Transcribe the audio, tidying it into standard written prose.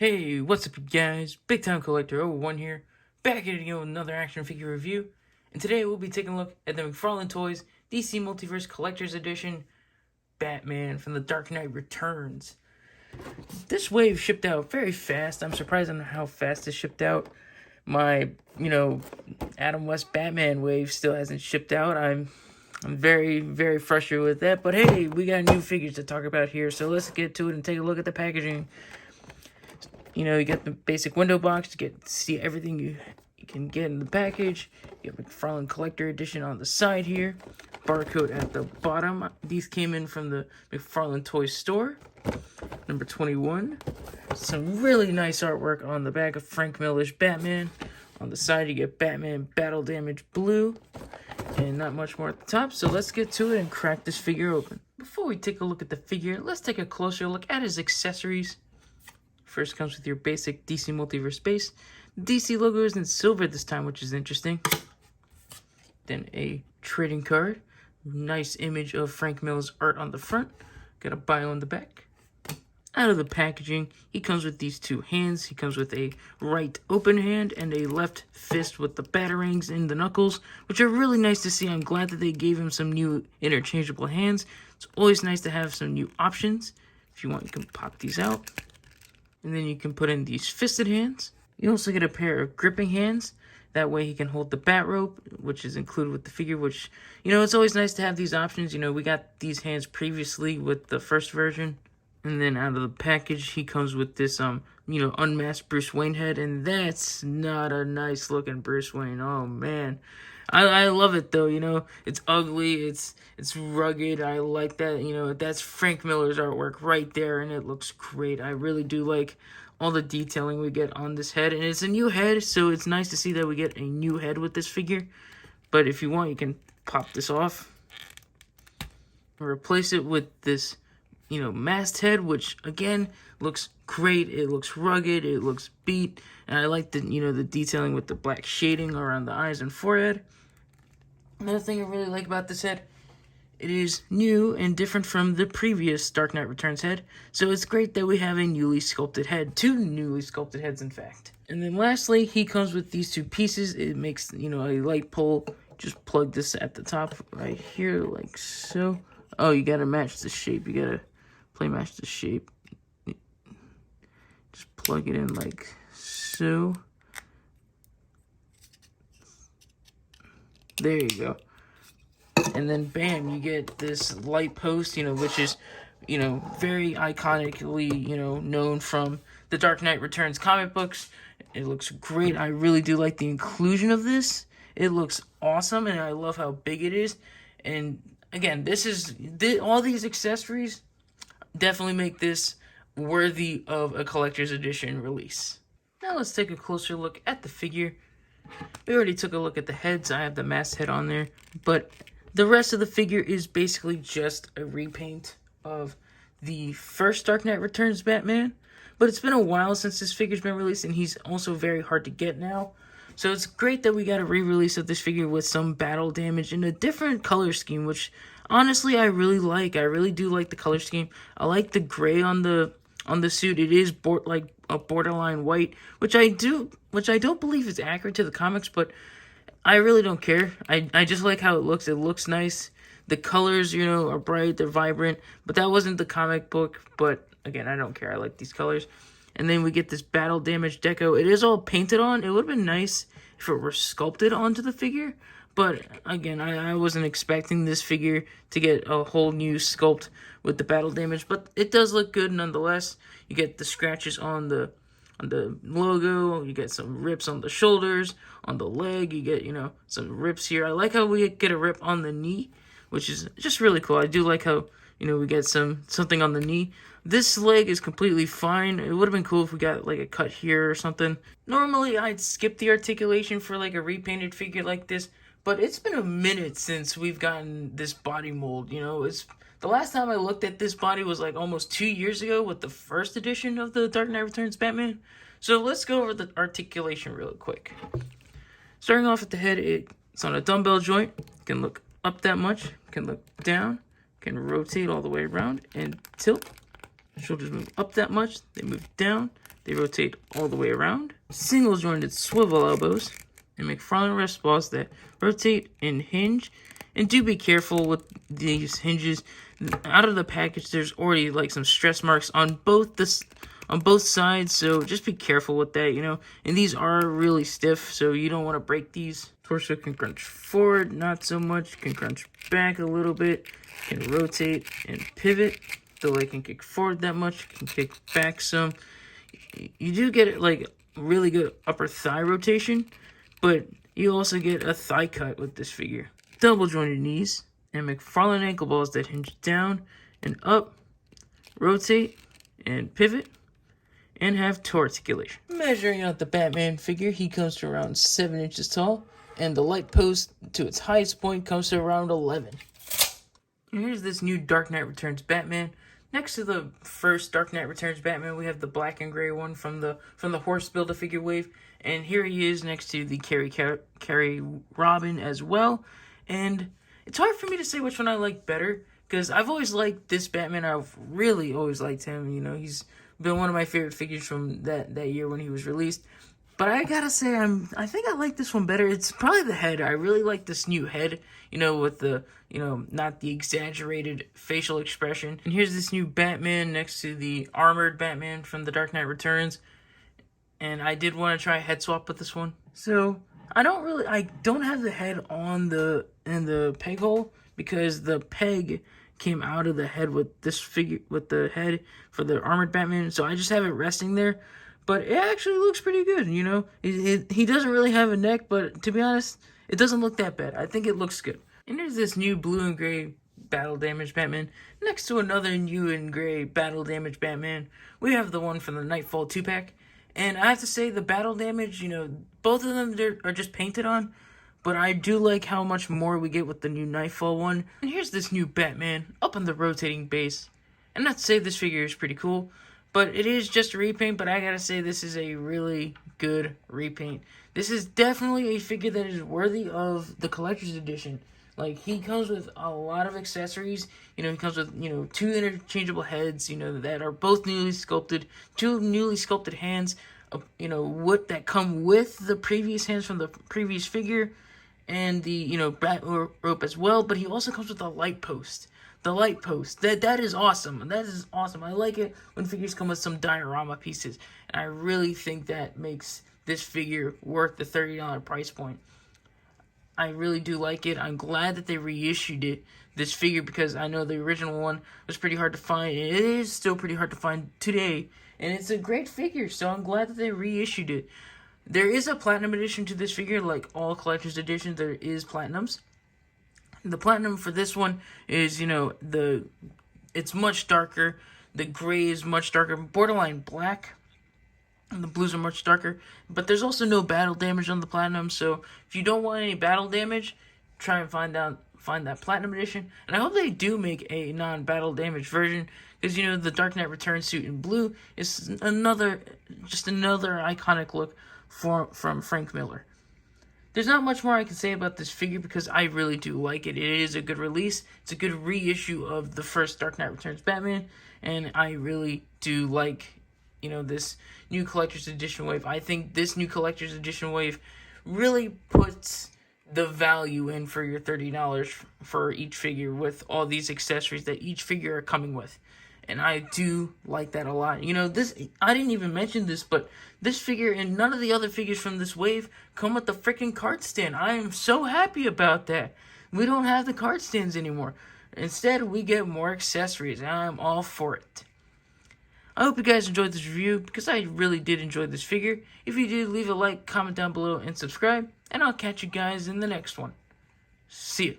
Hey, what's up, guys? Big Time Collector 01 here, back at you with another action figure review. And today we'll be taking a look at the McFarlane Toys DC Multiverse Collector's Edition Batman from the Dark Knight Returns. This wave shipped out very fast. I'm surprised on how fast it shipped out. My, Adam West Batman wave still hasn't shipped out. I'm very, very frustrated with that. But hey, we got new figures to talk about here, so let's get to it and take a look at the packaging. You get the basic window box to see everything you can get in the package. You have McFarlane Collector Edition on the side here. Barcode at the bottom. These came in from the McFarlane Toys store. Number 21. Some really nice artwork on the back of Frank Miller's Batman. On the side you get Batman Battle Damage Blue. And not much more at the top. So let's get to it and crack this figure open. Before we take a look at the figure, let's take a closer look at his accessories. First comes with your basic DC Multiverse base. The DC logo is in silver this time, which is interesting. Then a trading card. Nice image of Frank Miller's art on the front. Got a bio on the back. Out of the packaging, he comes with these two hands. He comes with a right open hand and a left fist with the batarangs in the knuckles, which are really nice to see. I'm glad that they gave him some new interchangeable hands. It's always nice to have some new options. If you want, you can pop these out. And then you can put in these fisted hands. You also get a pair of gripping hands. That way he can hold the bat rope, which is included with the figure, which, it's always nice to have these options. We got these hands previously with the first version. And then out of the package, he comes with this, unmasked Bruce Wayne head. And that's not a nice looking Bruce Wayne. Oh, man. I love it, though, It's ugly. It's rugged. I like that. That's Frank Miller's artwork right there, and it looks great. I really do like all the detailing we get on this head. And it's a new head, so it's nice to see that we get a new head with this figure. But if you want, you can pop this off and replace it with this, masked head, which, again, looks great. It looks rugged. It looks beat. And I like the, the detailing with the black shading around the eyes and forehead. Another thing I really like about this head, it is new and different from the previous Dark Knight Returns head. So it's great that we have a newly sculpted head. Two newly sculpted heads, in fact. And then lastly, he comes with these two pieces. It makes, a light pole. Just plug this at the top right here, like so. Oh, you gotta match the shape. You gotta match the shape. Just plug it in like so. There you go. And then bam, you get this light post, which is, very iconically, known from the Dark Knight Returns comic books. It looks great. I really do like the inclusion of this. It looks awesome, and I love how big it is. And again, all these accessories definitely make this worthy of a collector's edition release. Now let's take a closer look at the figure. We already took a look at the heads. I have the masked head on there. But the rest of the figure is basically just a repaint of the first Dark Knight Returns Batman. But it's been a while since this figure's been released, and he's also very hard to get now. So it's great that we got a re-release of this figure with some battle damage in a different color scheme, which honestly I really like. I really do like the color scheme. I like the gray on the suit. It is like a borderline white, which I don't believe is accurate to the comics, but I really don't care. I just like how it looks. It looks nice. The colors, are bright, they're vibrant, but that wasn't the comic book. But again, I don't care. I like these colors. And then we get this battle damage deco. It is all painted on. It would have been nice if it were sculpted onto the figure. But again, I wasn't expecting this figure to get a whole new sculpt with the battle damage. But it does look good nonetheless. You get the scratches on the logo. You get some rips on the shoulders, on the leg. You get, some rips here. I like how we get a rip on the knee, which is just really cool. I do like how, we get something on the knee. This leg is completely fine. It would have been cool if we got like a cut here or something. Normally, I'd skip the articulation for like a repainted figure like this, but it's been a minute since we've gotten this body mold. It's the last time I looked at this body was like almost 2 years ago with the first edition of the Dark Knight Returns Batman. So let's go over the articulation real quick. Starting off at the head, it's on a dumbbell joint. It can look up that much, can look down, can rotate all the way around and tilt. Shoulders move up that much, they move down, They rotate all the way around. Single jointed swivel elbows and McFarlane rest balls that rotate and hinge. And do be careful with these hinges. Out of the package, there's already like some stress marks on both sides, so just be careful with that, you know. And these are really stiff, so you don't want to break these. Torso can crunch forward, not so much. Can crunch back a little bit. Can rotate and pivot. The leg can kick forward that much. Can kick back some. You do get like really good upper thigh rotation, but you also get a thigh cut with this figure. Double jointed knees and McFarlane ankle balls that hinge down and up, rotate and pivot, and have toe articulation. Measuring out the Batman figure, he comes to around 7 inches tall, and the light post to its highest point comes to around 11. And here's this new Dark Knight Returns Batman. Next to the first Dark Knight Returns Batman, we have the black and gray one from the horse Build-A-Figure wave, and here he is next to the Carrie Robin as well. And it's hard for me to say which one I like better, because I've always liked this Batman. I've really always liked him. You know, he's been one of my favorite figures from that year when he was released. But I gotta say, I think I like this one better. It's probably the head. I really like this new head, you know, with the, you know, not the exaggerated facial expression. And here's this new Batman next to the armored Batman from the Dark Knight Returns. And I did want to try a head swap with this one. So I don't have the head in the peg hole, because the peg came out of the head with this figure, with the head for the armored Batman. So I just have it resting there. But it actually looks pretty good, you know. He doesn't really have a neck, but to be honest, it doesn't look that bad. I think it looks good. And there's this new blue and gray battle damage Batman next to another new and gray battle damage Batman. We have the one from the Nightfall 2-pack. And I have to say, the battle damage, you know, both of them are just painted on. But I do like how much more we get with the new Nightfall one. And here's this new Batman up on the rotating base. And not to say this figure is pretty cool, but it is just a repaint. But I gotta say, this is a really good repaint. This is definitely a figure that is worthy of the collector's edition. Like, he comes with a lot of accessories. You know, he comes with, you know, 2 interchangeable heads, you know, that are both newly sculpted. 2 newly sculpted hands, you know, that come with the previous hands from the previous figure. And the, you know, bat rope as well. But he also comes with a light post. The light post. That is awesome. That is awesome. I like it when figures come with some diorama pieces. And I really think that makes this figure worth the $30 price point. I really do like it. I'm glad that they reissued this figure, because I know the original one was pretty hard to find. And it is still pretty hard to find today. And it's a great figure, so I'm glad that they reissued it. There is a platinum edition to this figure, like all collector's editions. There is platinums. The platinum for this one is, you know, it's much darker. The gray is much darker, borderline black. And the blues are much darker. But there's also no battle damage on the platinum. So if you don't want any battle damage, try and find that platinum edition. And I hope they do make a non-battle damage version, because, you know, the Dark Knight Returns suit in blue is another iconic look from Frank Miller. There's not much more I can say about this figure, because I really do like it. It is a good release. It's a good reissue of the first Dark Knight Returns Batman, and I really do like, you know, this new collector's edition wave. I think this new collector's edition wave really puts the value in for your $30 for each figure, with all these accessories that each figure are coming with. And I do like that a lot. You know, I didn't even mention this, but this figure and none of the other figures from this wave come with the freaking card stand. I am so happy about that. We don't have the card stands anymore. Instead, we get more accessories, and I'm all for it. I hope you guys enjoyed this review, because I really did enjoy this figure. If you did, leave a like, comment down below, and subscribe. And I'll catch you guys in the next one. See ya.